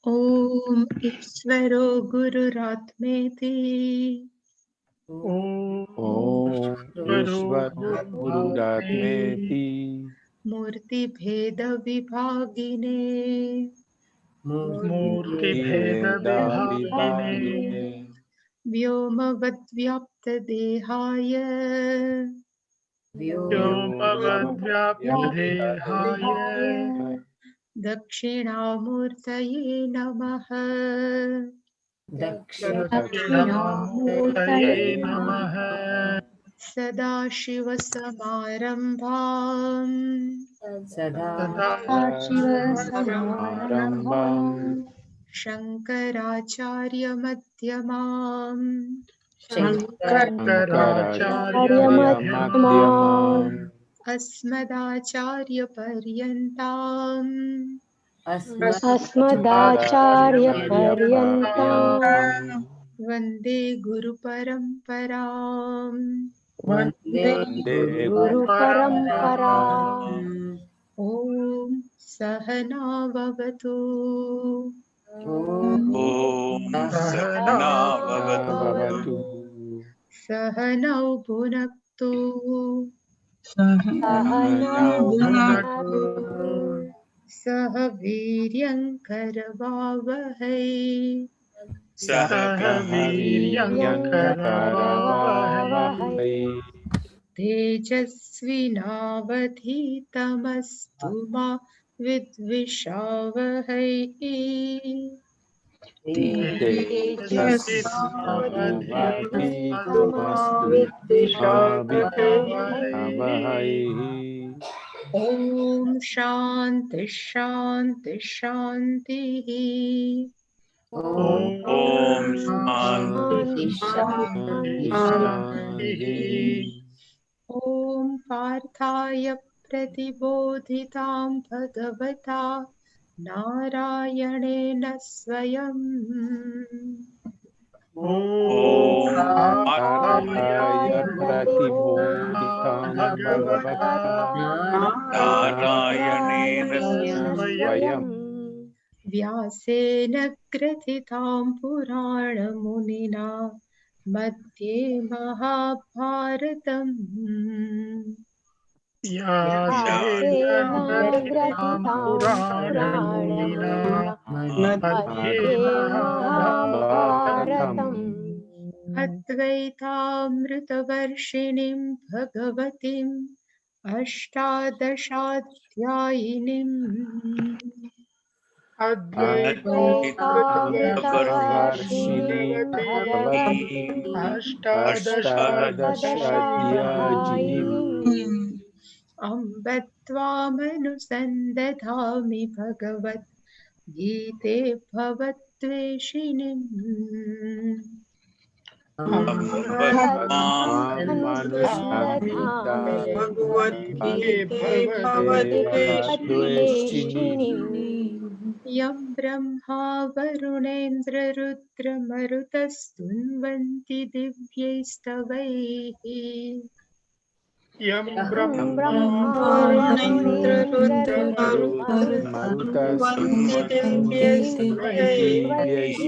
ओम ईश्वरो गुरुरात्मेति ओम ईश्वरो गुरुरात्मेति मूर्तिभेद विभागिने मूर्तिभेदविभागिने व्योमवद्व्याप्तदेहाय व्योमवद्व्याप्तदेहाय दक्षिणामूर्तये नमः। दक्षिणामूर्तये नमः। सदाशिवसमारम्भाम् सदाशिवसमारम्भाम् शङ्कराचार्यमध्यमाम् शङ्कराचार्यमध्यमाम् अस्मदाचार्यपर्यन्ताम् अस्मदाचार्यपर्यन्ताम् वन्दे गुरुपरम्पराम्। वन्दे गुरुपरम्पराम्। ॐ सहना भवतु। सहना भवतु। सहनौ भुनक्तु। सहनौ भुनक्तु। सह वीर्यङ्करवावहै। सह वीर्यङ्करवावहै। तेजस्विनावधीतमस्तु मा विद्विषावहै। ॐ शान्ति शान्ति शान्तिः। ॐ शान्ति शान्ति शान्तिः। ॐ पार्थाय प्रतिबोधितां भगवता नारायणेन स्वयं। पार्थाय प्रतिबोधितां भगवता नारायणेन स्वयं व्यासेन ग्रथितां पुराणमुनिना मध्ये महाभारतम्। अद्वैतामृतवर्षिणीं भगवतीम् अष्टादशाध्यायिनीम् अम्ब त्वामनुसन्दधामि भगवद्गीते भवद्वेषिणीम्। यं ब्रह्मा वरुणेन्द्ररुद्रमरुतस्तुन्वन्ति दिव्यैस्तवैः। यं ब्रह्मा वरुणेन्द्ररुद्रमरुतस्तुन्वन्ति दिव्यैस्तवैः।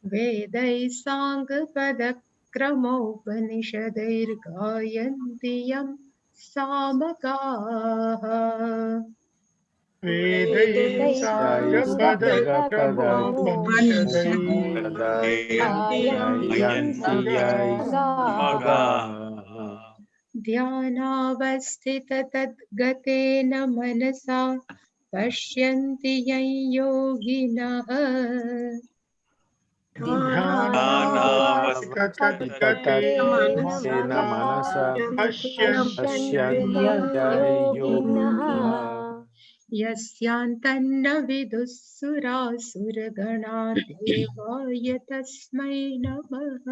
वेदैः साङ्गपदक्रमोपनिषदैर्गायन्ति यं सामगाः। ध्यानावस्थिततद्गतेन मनसा पश्यन्ति यं योगिनः। यस्यान्तन्न विदुः सुरासुरगणा देवाय तस्मै नमः।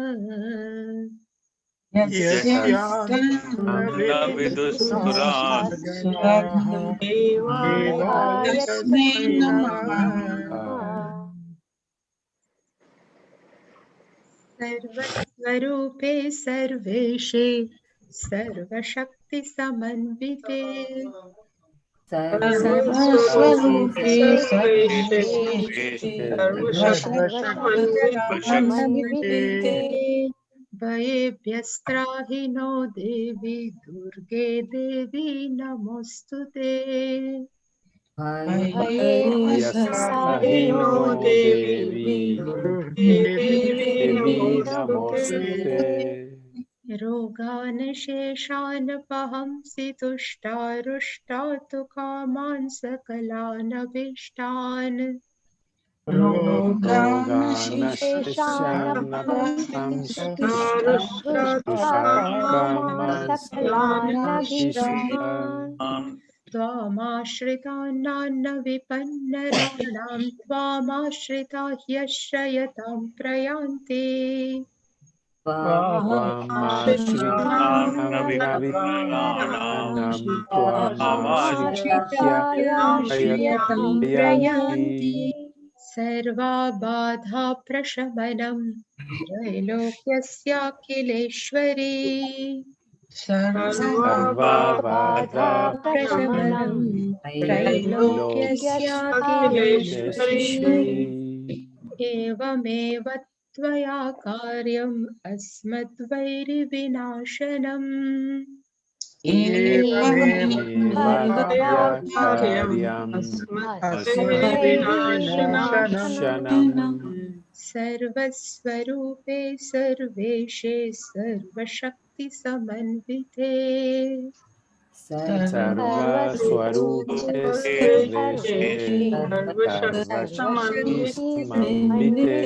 सर्वस्वरूपे सर्वेशे सर्वशक्तिसमन्विते सर्वस्वरूपे सर्वेशे सर्वशक्तिमन्विते भयेभ्यस्त्राहि नो देवी दुर्गे देवी नमोऽस्तुते यस्त्राहिनो देवी देवी नमोस्तुते रोगान् शेषान् पहंसि तुष्टारुष्टातु कामान् सकलानभीष्टान् त्वामाश्रितानान्न विपन्नराणां त्वामाश्रिता ह्यश्रयतां प्रयान्ति सर्वा बाधा प्रशमनं त्रैलोक्यस्याखिलेश्वरी प्रशमनं त्रैलोक्यस्याखिलेश्वरी एवमेव त्वया कार्यम् अस्मद्वैरिविनाशनम् सर्वस्वरूपे सर्वेशे सर्वशक्तिसमन्विते सर्वस्वरूपे सर्वेशे सर्वशक्तिसमन्विते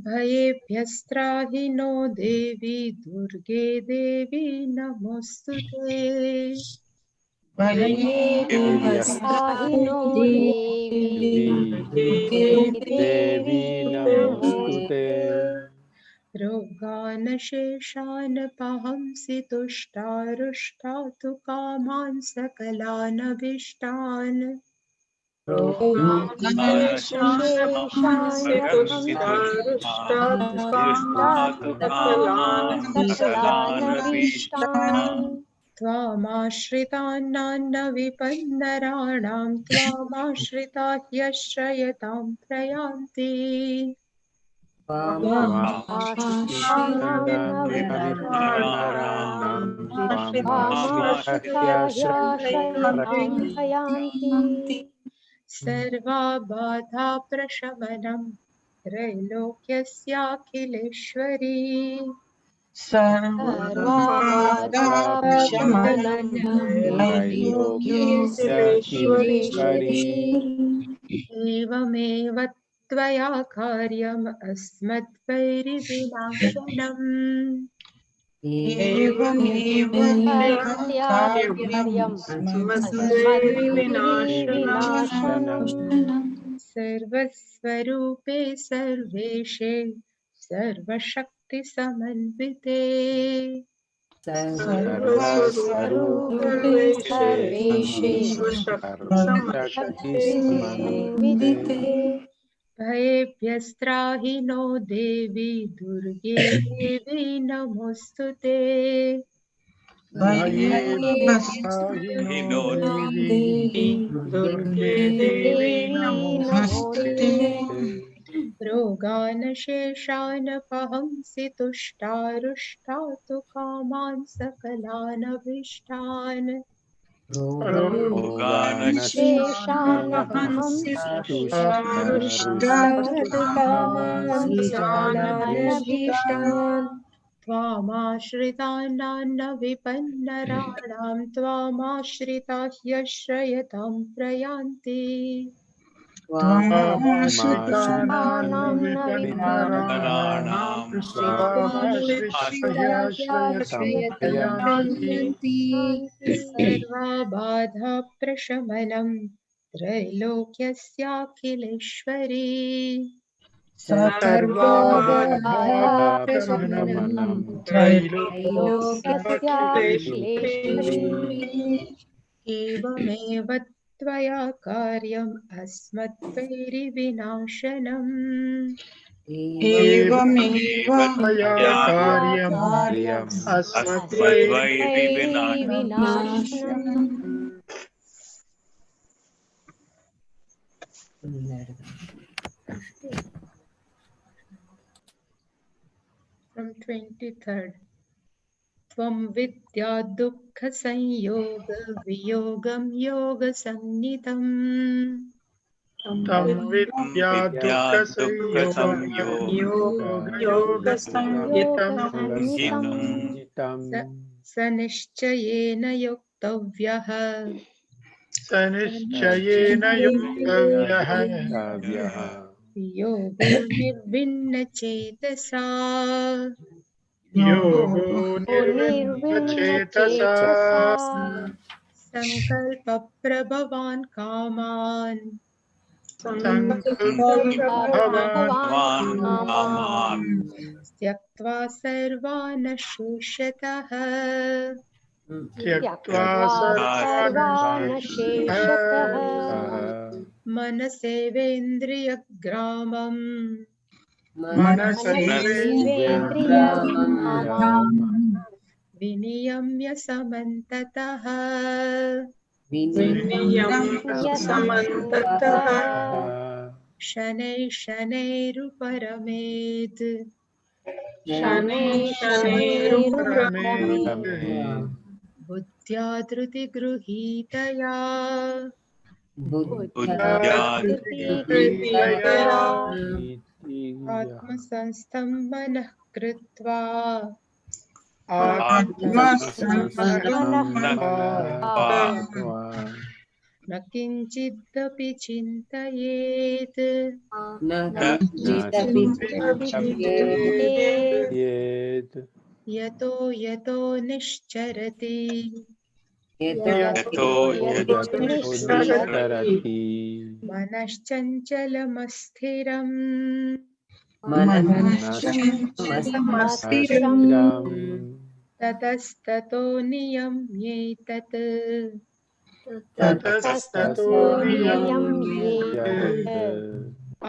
भयेभ्यस्त्राहि नो देवी दुर्गे देवी नमोऽस्तुते भयेभ्यस्त्राहि नो देवी नमोस्तुते रोगान् शेषान् पहंसि तुष्टारुष्टातु कामान् सकलानभीष्टान् त्वामाश्रितानान्न विपन्नराणां त्वामाश्रिता ह्यश्रयतां प्रयान्ति सर्वा बाधा प्रशमनं त्रैलोक्यस्याखिलेश्वरी एवमेव त्वया कार्यम् अस्मद्वैरिविनाशनम् सर्वस्वरूपे सर्वेशे सर्वशक्तिसमन्विते भयेभ्यस्त्राहि नो देवी दुर्गे देवी नमोऽस्तुते रोगान् शेषान् पहंसि तुष्टारुष्टातु कामान् सकलानभीष्टान् त्वामाश्रितानान्न विपन्नराणां त्वामाश्रिता ह्यश्रयतां प्रयान्ति सर्वा बाधा प्रशमनं त्रैलोक्यस्याखिलेश्वरी एवमेव त्वया कार्यम् अस्मद्वैरिविनाशनम् From 23rd. Tvam vidya dukkha sanyoga viyogam yoga samnitam. तं विद्या दुःखसंयोगं योगसंज्ञितं सनिश्चयेन योक्तव्यः सनिश्चयेन योक्तव्यः योगो निर्विण्णचेतसा योगो निर्विण्णचेतसा संकल्पप्रभवान् कामान् संकल्पप्रभवान् त्यक्त्वा सर्वान् शेषतः त्यक्त्वा सर्वान् शेषतः मनसेवेन्द्रियग्रामम् विनियम्य समन्ततः शनैः शनैरुपरमेत् बुद्ध्या धृतिगृहीतया आत्मसंस्थं मनः कृत्वा न किञ्चिदपि चिन्तयेत् यतो यतो निश्चरति मनश्चञ्चलमस्थिरम् ततस्ततो नियम्येतत्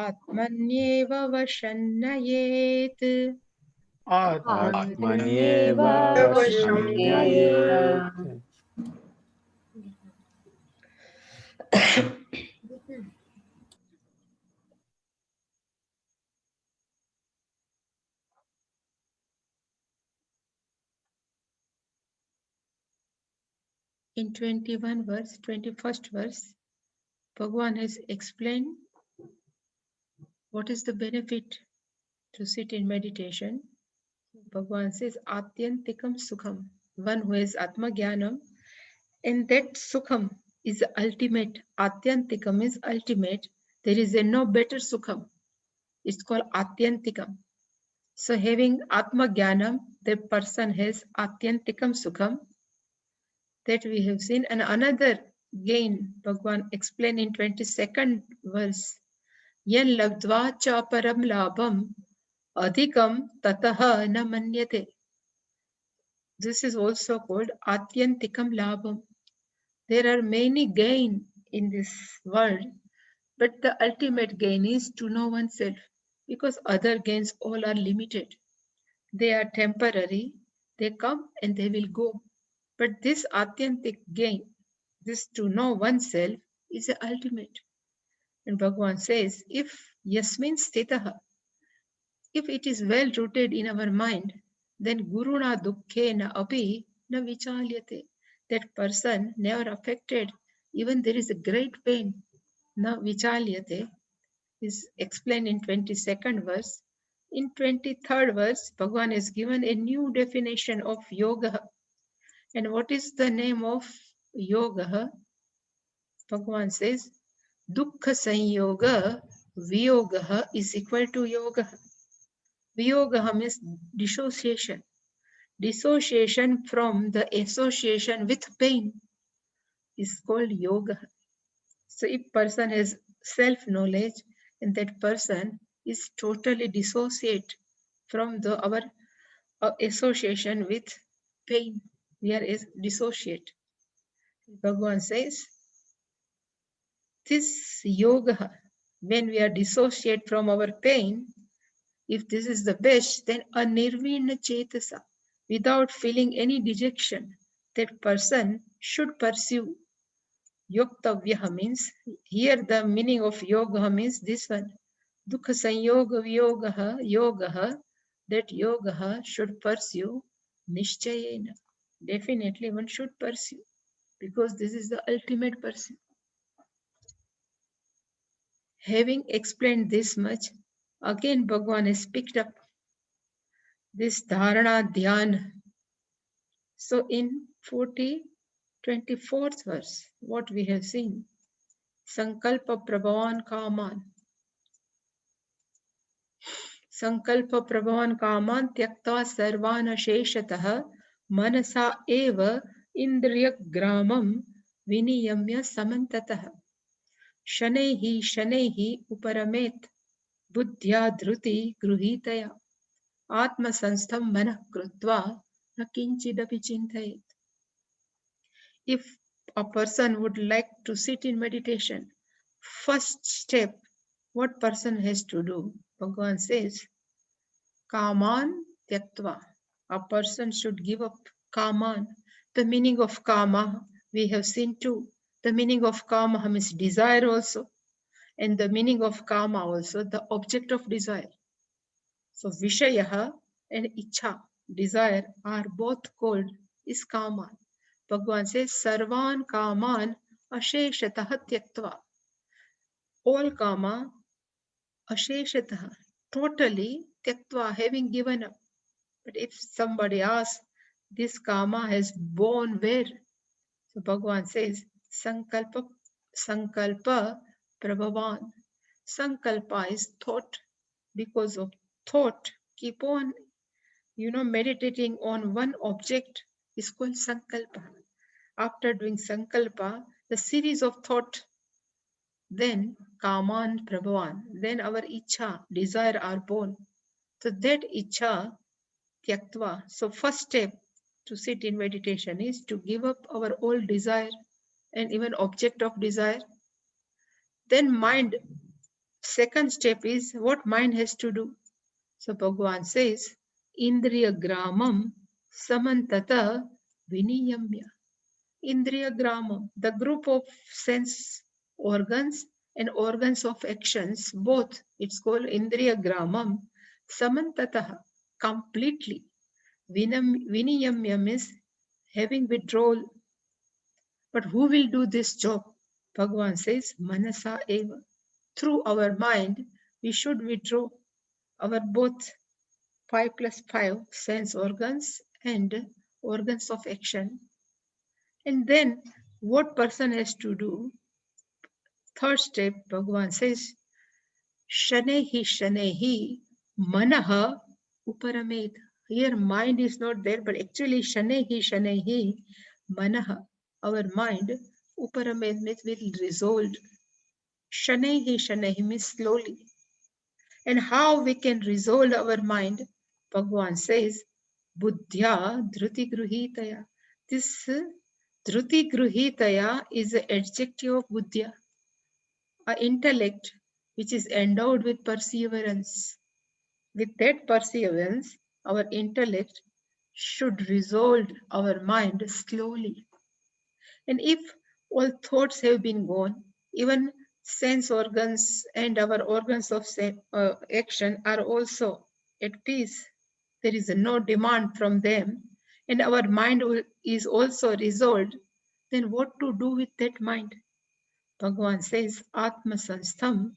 आत्मन्येव वशं नयेत् आत्मन्येव वशं नयेत्. In 21st verse, Bhagavan has explained what is the benefit to sit in meditation. Bhagavan says, Atyantikam Sukham, one who has Atma Jnanam, and that Sukham is the ultimate. Atyantikam is ultimate. There is no better Sukham. It's called Atyantikam. So having Atma Jnanam, the person has Atyantikam Sukham. That we have seen. And another gain, Bhagavan explained in 22nd verse, Yan labdva cha param labham adhikam tataha na manyate. This is also called Atyantikam labham. There are many gain in this world, but the ultimate gain is to know oneself, because other gains all are limited. They are temporary, they come and they will go. But this Atyantik gain, this to know oneself, is the ultimate. And Bhagavan says, if yasmin sthitaha, if it is well rooted in our mind, then guruna dukkhena api na vichalyate. That person never affected, even there is a great pain, na vichalyate, is explained in 22nd verse. In 23rd verse, Bhagavan has given a new definition of yoga. And what is the name of yoga? Bhagavan says, Dukkha Sanyoga Viyoga is equal to yoga. Viyoga means dissociation. Dissociation from the association with pain is called yoga. So if person has self-knowledge, and that person is totally dissociate from our association with pain. We are dissociate. Bhagavan says, this yoga, when we are dissociate from our pain, if this is the best, then a nirvina chetasa, without feeling any dejection, that person should pursue Yoktavyaha means, here the meaning of yoga means this one. Dukha sanyoga vyogaha yogaha, that yogaha should pursue nishchayena. Definitely one should pursue, because this is the ultimate pursuit. Having explained this much, again Bhagavan has picked up this dharana dhyan. So in 24th verse, what we have seen, Sankalpa Prabhavan Kaman. Sankalpa Prabhavan Kaman Tyaktva Sarvana Sheshatah Manasa Eva Indriya Gramam Viniyamya Samantatah Shanehi Shanehi Uparamet Buddhya Dhruti Gruhitaya Atma Sanstham Manah Krutva Nakinchidapi Chintayet. If a person would like to sit in meditation, first step, what person has to do? Bhagavan says, Kaman Tyaktva. A person should give up Kaman. The meaning of Kama, we have seen too. The meaning of Kama means desire also. And the meaning of Kama also, the object of desire. So Vishayaha and Ichha, desire, are both called is Kaman. Bhagavan says, Sarvan Kaman Asheshatah Tyaktva. All Kama Asheshatah, totally Tyaktva, having given up. But if somebody asks, this Kama has born where? So Bhagavan says, Sankalpa Prabhavan. Sankalpa is thought. Because of thought, keep on, meditating on one object is called Sankalpa. After doing Sankalpa, the series of thought, then Kaman Prabhavan, then our Ichha, desire are born. So that Ichha, Tyaktva. So first step to sit in meditation is to give up our old desire and even object of desire. Then mind, second step is what mind has to do. So Bhagavan says, Indriya Gramam Samantata Viniyamya. Indriya Gramam, the group of sense organs and organs of actions, both, it's called Indriya Gramam Samantata, completely. Viniyamya means having withdrawal. But who will do this job? Bhagavan says, Manasa Eva. Through our mind, we should withdraw our both 5 plus 5 sense organs and organs of action. And then what person has to do? Third step, Bhagavan says, Shanehi Manaha Uparamed. Here mind is not there, but actually Shanehi Manaha, our mind, Uparamed means will resolve. Shanehi means slowly. And how we can resolve our mind? Bhagavan says, Buddhya Dhruti Gruhitaya. This Dhruti Gruhitaya is the adjective of Buddhya, an intellect which is endowed with perseverance. With that perseverance, our intellect should resolve our mind slowly. And if all thoughts have been gone, even sense organs and our organs of action are also at peace. There is no demand from them, and our mind is also resolved. Then what to do with that mind? Bhagavan says, Atma Sanstham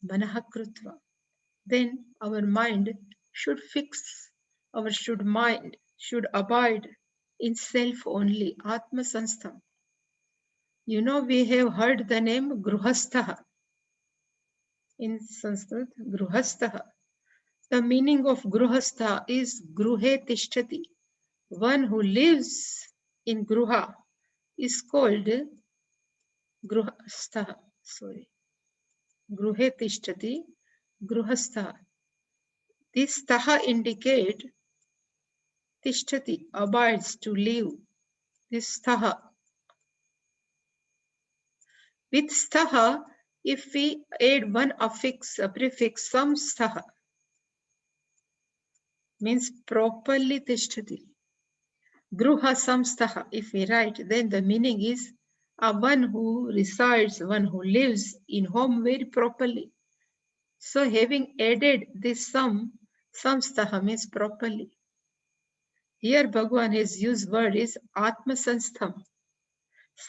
Manaha Krutva. Then our mind should fix, our mind should abide in self only, Atma Sanstham. We have heard the name Gruhastha. In Sanskrit, Gruhastha. The meaning of Gruhastha is Gruhe Tishtati. One who lives in Gruha is called Gruhastha. Gruhe Tishtati, Gruhastha. This Taha indicate Tishtati, abides, to live. This Taha. With Staha, if we add one affix, a prefix, samstha, means properly tishtati. Gruha samstha, if we write, then the meaning is one who resides, one who lives in home very properly. So having added this samstha means properly. Here Bhagavan has used word is Atma Sanstham.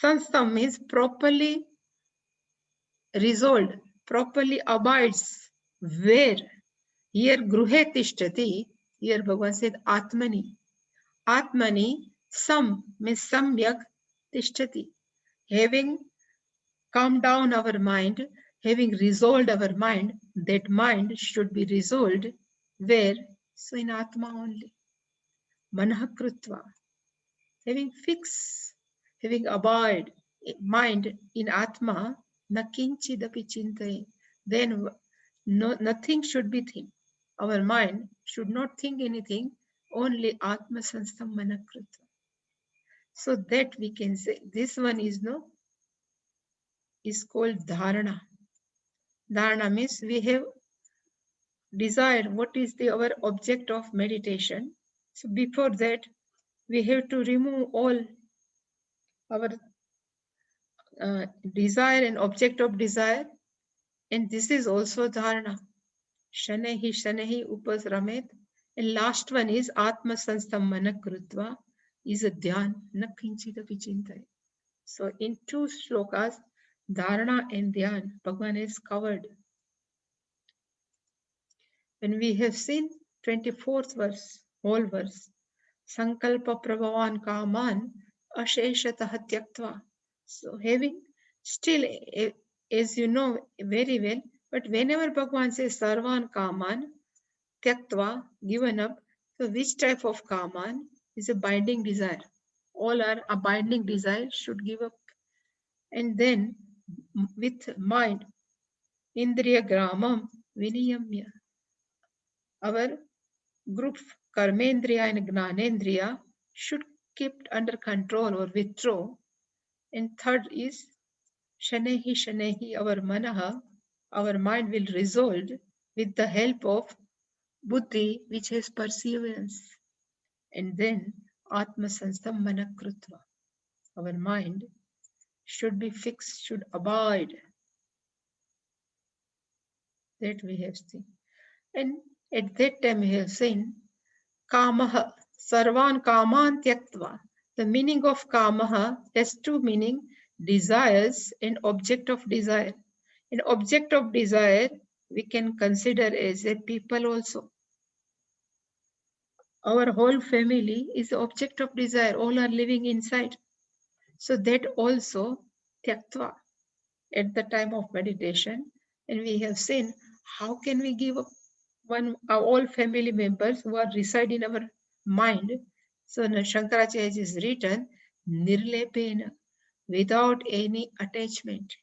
Sanstham means properly resolved, properly abides. Where? Here Gruhe Tishtati. Here Bhagavan said Atmani. Atmani, sam means samyak tishtati. Having calmed down our mind, having resolved our mind, that mind should be resolved where? So in Atma only. Manah krutva. Having fixed, having abide mind in Atma, na kinchidapi chintaye. Then nothing should be think. Our mind should not think anything, only Atma Sanstham Manakrutva. So that we can say this one is called dharana. Dharana means we have desired what is our object of meditation. So before that, we have to remove all our desire and object of desire, and this is also dharana. Shanehi upasramet. And last one is Atma Sanstham Manakrutva is a dhyan, na kinchita vichintaya. So in two shlokas, dharana and dhyan, Bhagavan is covered. When we have seen 24th verse, whole verse, Sankalpa Prabhavan Kaman Asheshatah Tyaktva. So having still, as you know very well, but whenever Bhagavan says Sarvan Kaman Tyaktva, given up, so which type of Kaman is a binding desire? All our abiding desire should give up. And then with mind, Indriya Gramam Viniyamya. Our group Karmendriya and Gnanendriya should keep under control or withdraw. And third is Shanehi, our manaha, our mind will resolve with the help of buddhi, which has perseverance. And then Atma Sanstham Manakrutva, our mind should be fixed, should abide. That we have seen. And at that time we have seen Kamaha, Sarvan Kaman Tyaktva. The meaning of Kamaha has two meanings, desires and object of desire. An object of desire we can consider as a people also. Our whole family is the object of desire, all are living inside. So that also Tyaktva at the time of meditation. And we have seen how can we give up all family members who are reside in our mind. So Shankaracharya is written nirlepena, without any attachment.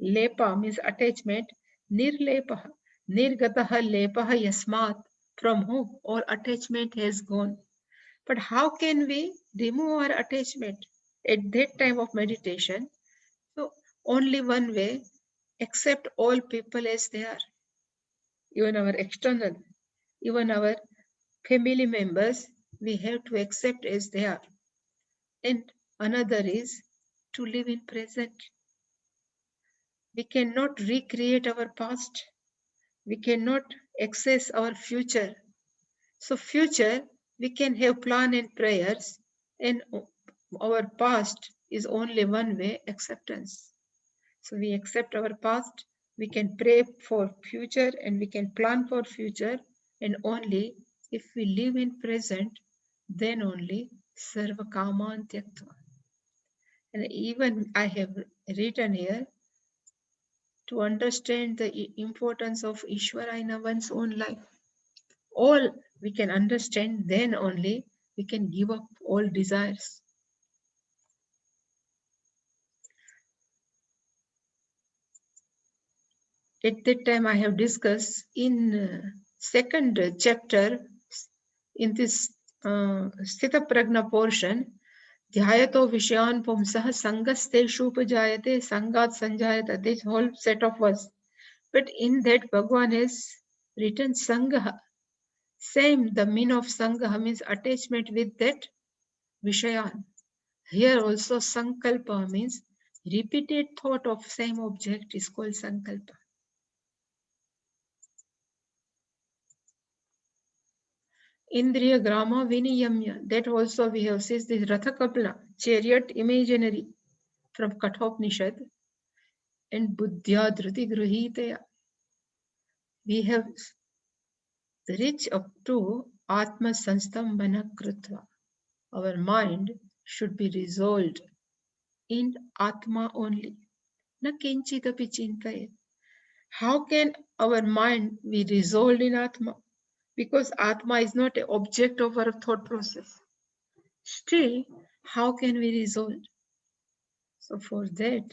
Lepa means attachment. Nirlepaha, nirgataha lepaha yasmat, from whom all attachment has gone. But how can we remove our attachment at that time of meditation? So only one way, accept all people as they are. Even our external, even our family members, we have to accept as they are. And another is to live in present. We cannot recreate our past. We cannot access our future. So future, we can have plan and prayers, and our past is only one way, acceptance. So we accept our past, we can pray for future, and we can plan for future, and only if we live in present, then only sarva kaman tyaktva. And even I have written here, to understand the importance of Ishvara in one's own life. All we can understand, then only we can give up all desires. At that time I have discussed in second chapter in this Sthita Prajna portion, Dhyayato Vishayan Pumsah Sangasteshu Upajayate Sangat Sanjayata, this whole set of words. But in that Bhagavan has written Sangaha. Same, the meaning of Sangaha means attachment with that Vishayan. Here also Sankalpa means Repeated thought of same object is called sankalpa. Indriya grama viniyamya. That also we have said this Ratha Kapla, chariot imaginary from Kathopanishad, and Buddhya Dhruti Gruhitaya. We have reached up to Atma Sanstambhana Krutva. Our mind should be resolved in Atma only. Na kinchitapi chintayet. How can our mind be resolved in Atma? Because Atma is not an object of our thought process. Still, how can we resolve? So for that,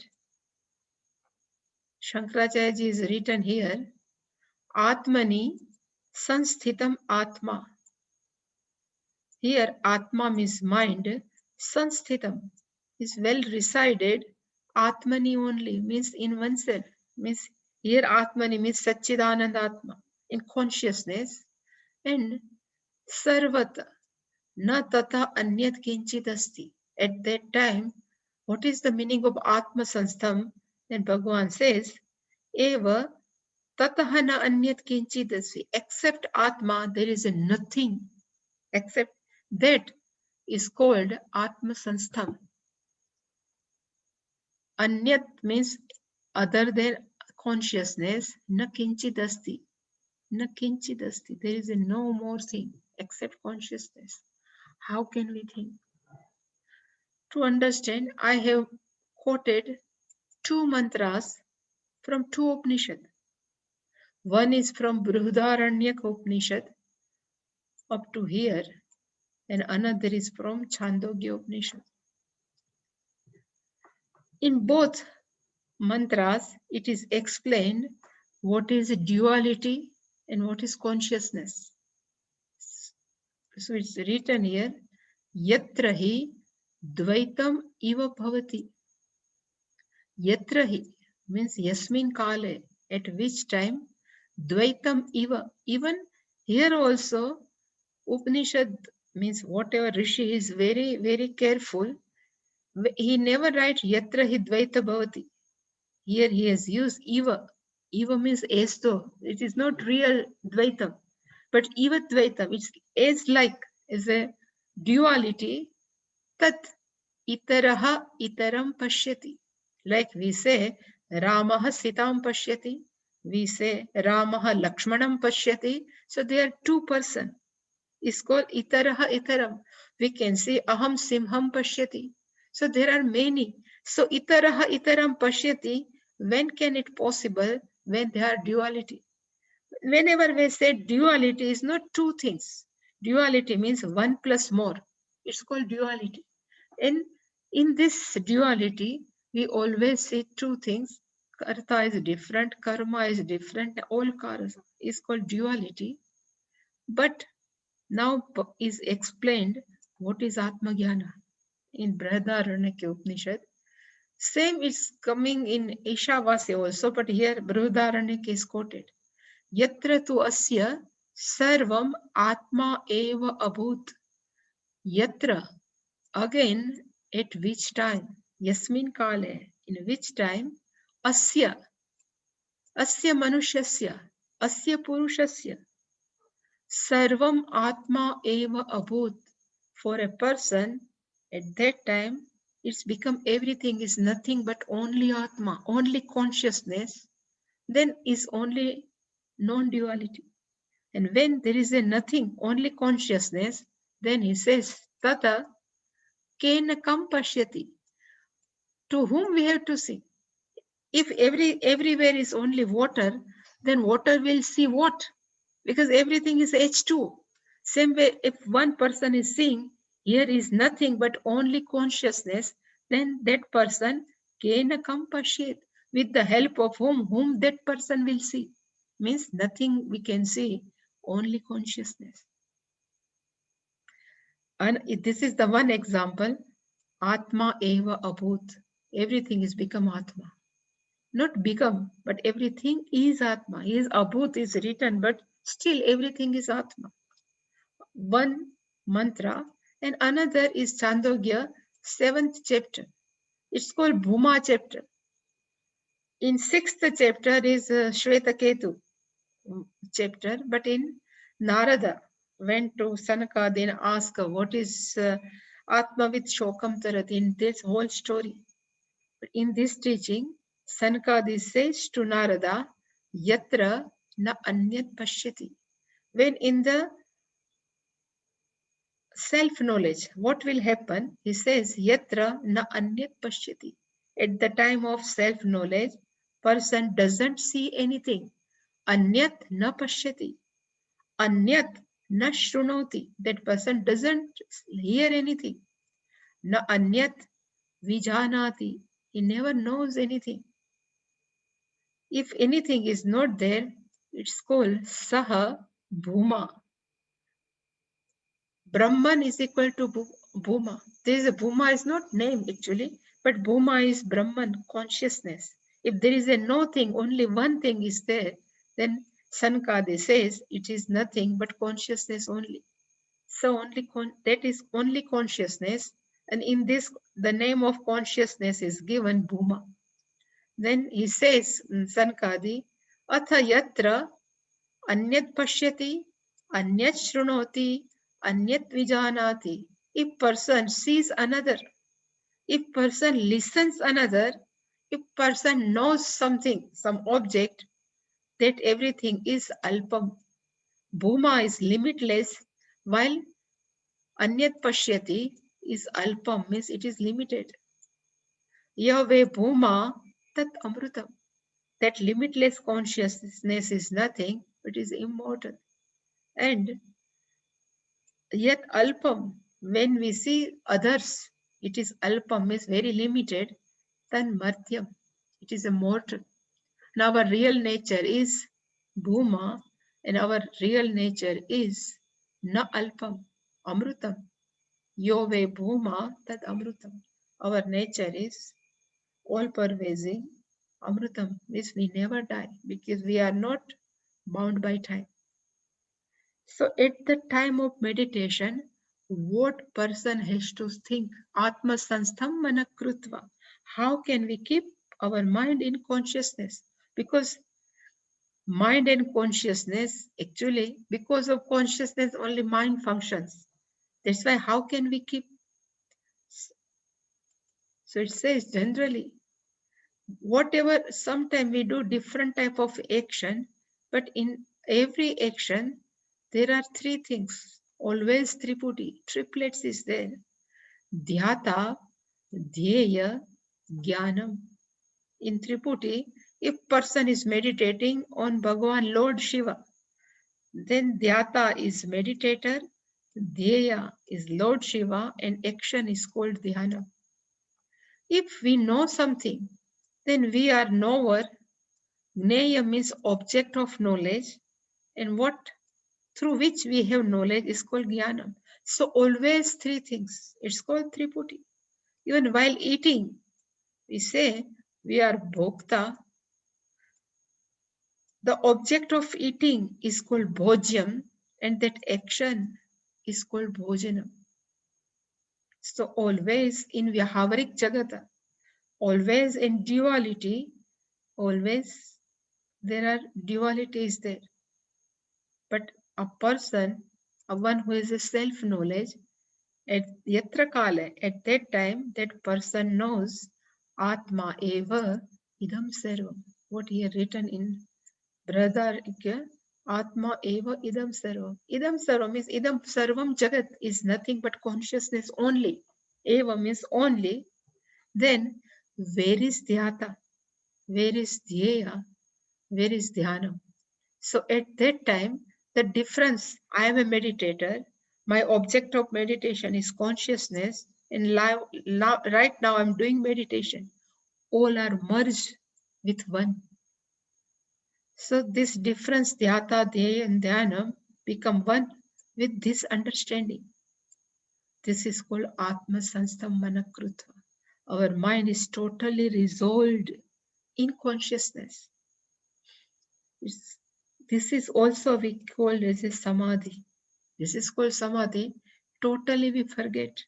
Shankaracharya ji is written here, Atmani Sansthitam Atma. Here, Atma means mind, Sansthitam is well resided, Atmani only means in oneself. Means here Atmani means Satchidananda Atma, in consciousness, and Sarvata, na tata anyat kinchit asti. At that time, what is the meaning of Atma Sanstham? Then Bhagavan says, Eva tataha na anyat kinchit asti. Except Atma, there is a nothing. Except that is called Atma Sanstham. Anyat means other than consciousness, na kinchit asti. Na kinchit asti. There is a no more thing except consciousness. How can we think? To understand, I have quoted two mantras from two Upanishads. One is from Brihadaranyaka Upanishad up to here, and another is from Chandogya Upanishad. In both mantras, it is explained what is duality and what is consciousness. So it's written here, Yatra hi dvaitam iva bhavati. Yatra hi means yasmin kale, at which time dvaitam iva. Even here also, Upanishad means whatever Rishi is very, very careful. He never writes yatra hi dvaita bhavati. Here he has used iva. Iva means as though. It is not real dvaitam, but iva dvaitam. It's as like, as a duality. Tat itaraha itaram pashyati. Like we say, Ramaha Sitam pashyati. We say, Ramaha Lakshmanam pashyati. So they are two persons. It's called itaraha itaram. We can say, Aham Simham pashyati. So there are many. So itaraha itaram pashyati. When can it possible? When there are duality. Whenever we say duality is not two things. Duality means one plus more. It's called duality. And in this duality, we always say two things. Karta is different, karma is different, all karma is called duality. But now is explained what is Atma Jnana in Brihadaranyaka Upanishad. Same is coming in Ishavasya also, but here Brihadaranyaka is quoted. Yatra tu asya sarvam atma eva abhut. Yatra, again, at which time? Yasmin kale, in which time? Asya manushasya, asya purushasya. Sarvam atma eva abhut. For a person, at that time, it's become everything is nothing but only atma, only consciousness. Then is only non-duality. And when there is a nothing, only consciousness, then he says, Tata kena kam pashyati. To whom we have to see? If everywhere is only water, then water will see what? Because everything is H2. Same way, if one person is seeing, here is nothing but only consciousness, then that person kena kam pashyat. With the help of whom that person will see. Means nothing we can see, only consciousness. And this is the one example, Atma eva abhut. Everything is become Atma. Not become, but everything is Atma. Is abhut is written, but still everything is Atma. One mantra, and another is Chandogya, 7th chapter. It's called Bhuma chapter. In 6th chapter is Shvetaketu chapter, but in Narada went to Sanaka, then asked what is Atmavit Shokam Tarat in this whole story. But in this teaching, Sanakadi says to Narada, Yatra na anyat pashyati. When in the self-knowledge, what will happen? He says, Yatra na anyat pashyati. At the time of self-knowledge, person doesn't see anything. Anyat na pashyati. Anyat na shrunoti. That person doesn't hear anything. Na anyat vijanati. He never knows anything. If anything is not there, it's called Saha Bhuma. Brahman is equal to Bhuma. There is a Bhuma is not name actually, but Bhuma is Brahman, consciousness. If there is a no thing, only one thing is there, then Sankade says it is nothing but consciousness only. So only that is only consciousness, and in this the name of consciousness is given Bhuma. Then he says, Sankadi, Atha yatra anyat pashyati, anyat shrunoti, anyat vijanati. If person sees another, if person listens another, if person knows something, some object, that everything is alpam. Bhuma is limitless, while anyat pashyati is alpam, means it is limited. Yahweh Bhuma tat amrutam. That limitless consciousness is nothing, but is immortal. And yet alpam, when we see others, it is alpam, is very limited, then martyam, it is a mortal. Now our real nature is Bhuma, and our real nature is na alpam, amrutam. Yove Bhuma tad amrutam. Our nature is all-pervasive. Amrutam means we never die because we are not bound by time. So at the time of meditation, what person has to think? Atma sanstham mana krutva. How can we keep our mind in consciousness? Because mind and consciousness, actually, because of consciousness, only mind functions. That's why how can we keep? So it says generally, whatever, sometimes we do different type of action, but in every action there are three things, always triputi, triplets is there. Dhyata, dhyeya, jnanam. In triputi, if person is meditating on Bhagavan Lord Shiva, then dhyata is meditator, dhyeya is Lord Shiva, and action is called dhyana. If we know something, then we are knower. Jnaya means object of knowledge, and what through which we have knowledge is called jnanam. So always three things. It's called triputi. Even while eating, we say we are bhokta. The object of eating is called bhojyam, and that action is called bhojanam. So always in Vyahavarik Jagata, always in duality, always there are dualities there. But a person, one who is a self-knowledge, at yatra kala, at that time, that person knows Atma eva idam sarvam. What he had written in Brahadaranyaka, Atma eva idam sarvam. Idam sarvam is idam sarvam jagat is nothing but consciousness only. Eva means only. Then where is dhyata? Where is dhyeya? Where is dhyana? So at that time, the difference, I am a meditator, my object of meditation is consciousness, and right now I'm doing meditation. All are merged with one. So this difference, dhyata, dheya, and dhyanam, become one with this understanding. This is called Atma Sanstham Manakrutva. Our mind is totally resolved in consciousness. This is also we call as a samadhi. This is called samadhi. Totally we forget.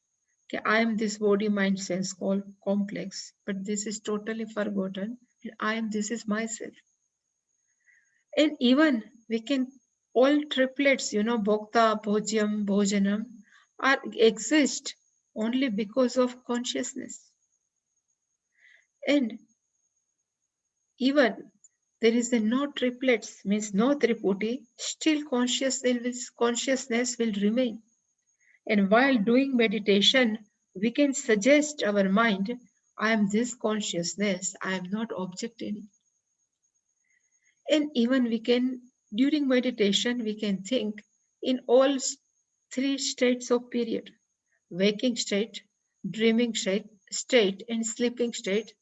Okay, I am this body, mind, sense called complex, but this is totally forgotten. And this is myself. And even we can, all triplets, Bhokta, Bhojyam, Bhojanam, exist only because of consciousness. And even there is a no triplets, means no triputi, still consciousness will remain. And while doing meditation, we can suggest our mind, I am this consciousness, I am not object any. And even we can, during meditation, we can think in all three states of period: waking state, dreaming state, and sleeping state.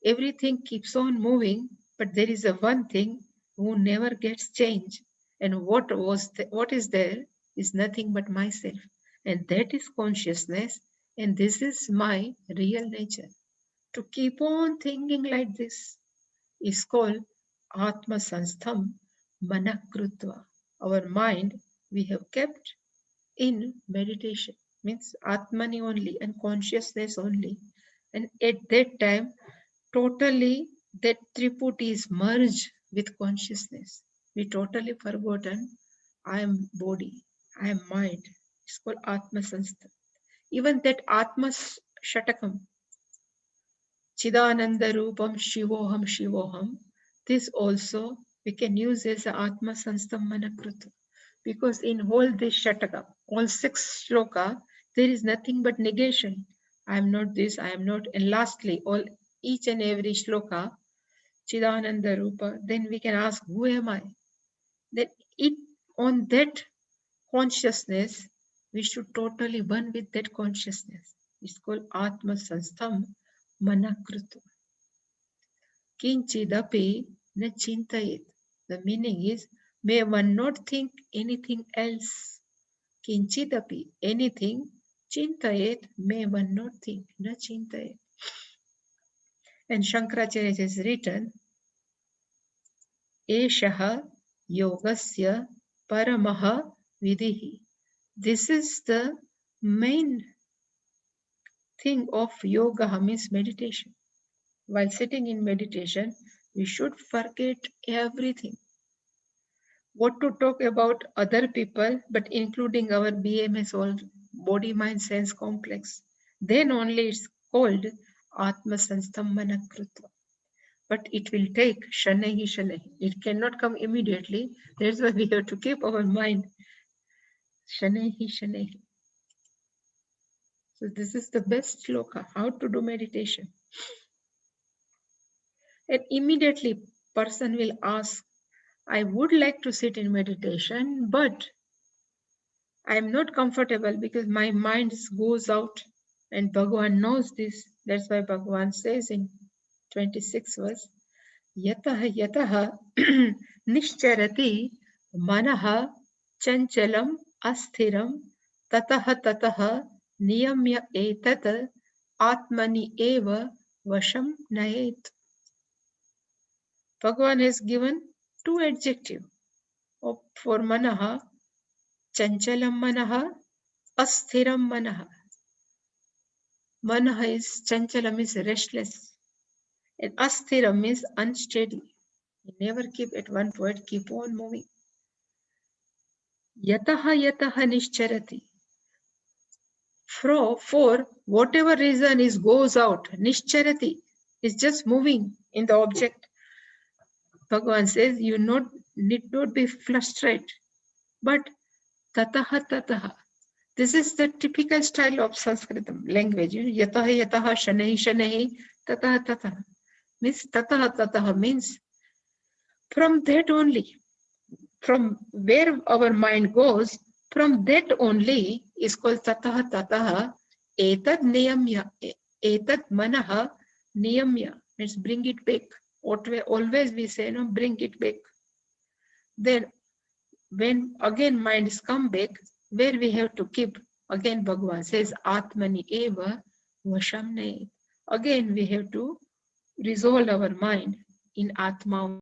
Everything keeps on moving, but there is a one thing who never gets changed. And what is there is nothing but myself. And that is consciousness. And this is my real nature. To keep on thinking like this is called Atma Sanstham Manakrutva. Our mind we have kept in meditation, means Atmani only and consciousness only. And at that time, totally that triputi is merged with consciousness. We totally forgotten I am body, I am mind. It's called Atma Sanstha. Even that Atma Shatakam, Chidananda Rupam Shivoham Shivoham, this also we can use as a Atma Sanstham Manakruta. Because in all this Shataka, all 6 shloka, there is nothing but negation. I am not this, I am not. And lastly, each and every shloka, Chidananda Rupa, then we can ask, who am I? Then on that consciousness, we should totally one with that consciousness. It's called Atma Sanstham Manakruta. Kinchidapi na chintayet. The meaning is, may one not think anything else. Kinchidapi, anything. Chintayet, may one not think. Na chintayet. And Shankaracharya has written, Eshaha yogasya paramaha vidhi. This is the main thing of yoga, means meditation. While sitting in meditation, we should forget everything. What to talk about other people, but including our BMS, all body, mind, sense complex. Then only it's called Atma Sanstham Manakrutva. But it will take Shanehi Shanehi. It cannot come immediately. That's why we have to keep our mind Shanehi Shanehi. So this is the best shloka, how to do meditation. And immediately person will ask, I would like to sit in meditation, but I am not comfortable because my mind goes out, and Bhagavan knows this. That's why Bhagavan says in 26th verse, Yataha yataha nishcharati manaha chanchalam asthiram tataha tataha niyamya etat atmani eva vasham nayet. Bhagavan has given 2 adjectives for manaha: chanchalam manaha, asthiram manaha. Manaha is, chanchalam is restless, and asthiram is unsteady. You never keep at one point, keep on moving. Yataha yataha nischarati. For whatever reason is goes out, nischarati is just moving in the object. Bhagavan says you need not be frustrated, but tataha tataha. This is the typical style of Sanskrit language. Yataha yataha shanehi shanehi tataha tataha. Means tataha tataha means from that only. From where our mind goes, from that only is called tataha tataha. Etad niyamya. Etad manaha niyamya. Means bring it back. Always we say, no, bring it back. Then when again minds come back, where we have to keep, again Bhagavan says, Atmani eva vasham nayet. Again we have to resolve our mind in Atma.